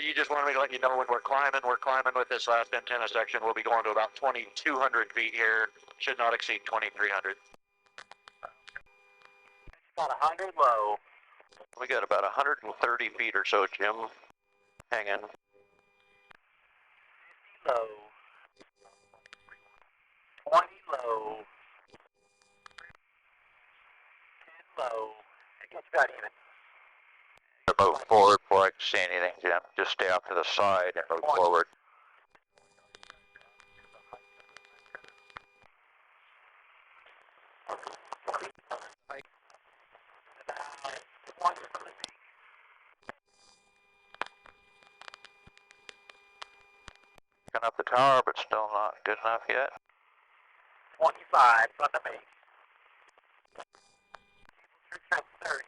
You just wanted me to let you know when we're climbing. We're climbing with this last antenna section. We'll be going to about 2,200 feet here. Should not exceed 2,300. About 100 low. We got about 130 feet or so, Jim. Hanging. Low. 20 low. 10 low. It gets about even. Move forward before I can see anything, Jim. Just stay off to the side and move forward. Going up the tower, but still not good enough yet. 25 from the base. 30.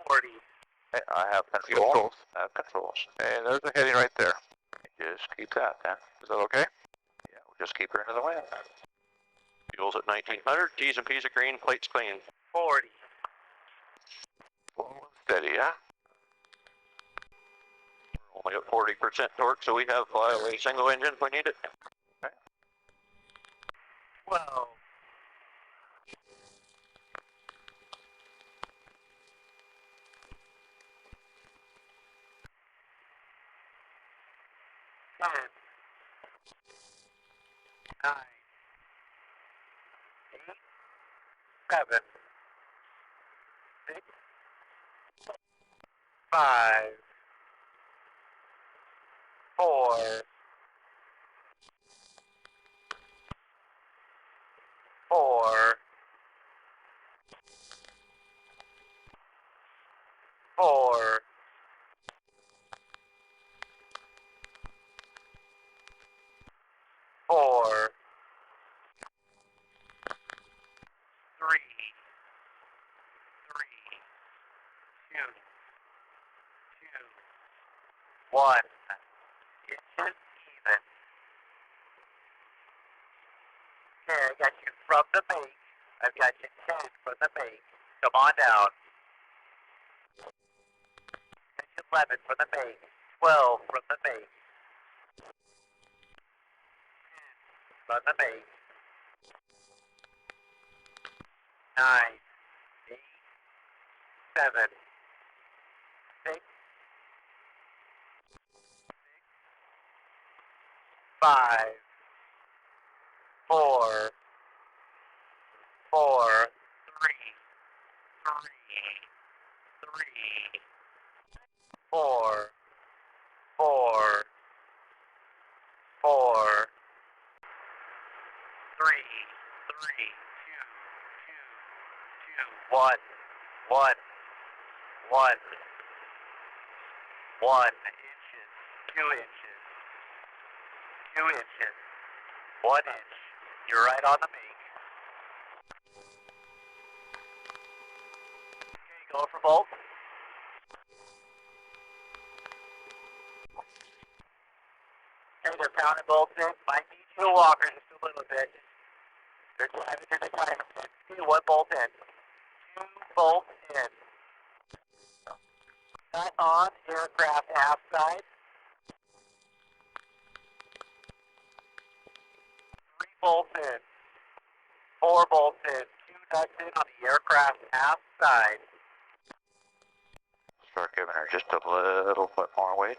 40. Hey, I have controls. I have controls. Hey, there's a heading right there. Just keep that then. Is that okay? Yeah, we'll just keep her into the wind. Fuel's at 1900. T's and P's are green. Plates clean. 40. Slow and steady, yeah? We're only at 40% torque, so we have flyaway single engine if we need it. Okay. 12. 10. 9. 8. 7. 6. 5. 4. 4. 4. 4. 3. 2. 1. It's just even. Okay, I got you from the base. I've got you 10 from the base. Come on down. 11 from the base. 12 from the base. 10 from the base. 9. 8. 7. 6. 5. 4. 4. 3. 3. 4. 4. 4. 3. 1. 1. 1. 1 inches. 2 inches. 2 inches. 1 inch. You're right on the make. Okay, go for bolt. Okay, they're pounding bolts in. Might need you to walk her just a little bit. They're driving to the timer. Okay, 1 bolt in. 2 bolts in. Nut on aircraft half side. 3 bolts in. 4 bolts in. 2 nuts in on the aircraft half side. Start giving her just a little bit more weight.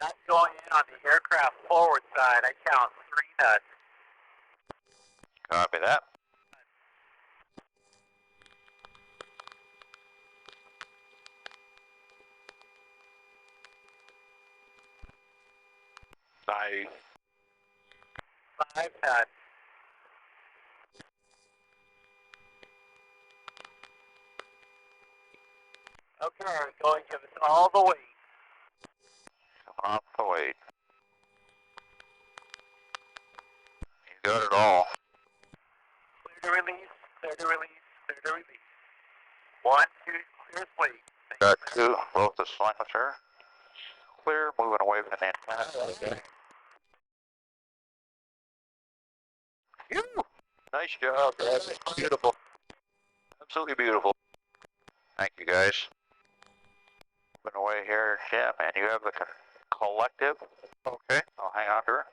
Nuts going in on the aircraft forward side. I count 3 nuts. Copy that. Nice. 5 nuts. Okay, going to give us all the weight. Come off the weight. got it all. Clear to release, clear to release, clear to release. 1, 2, clear slate. Got 2, both the silencer. Clear, moving away from the antenna. Okay. Phew. Nice job, guys. Beautiful. Absolutely beautiful. Thank you, guys. Moving away here, Jim, and you have the collective. Okay, I'll hang on to her.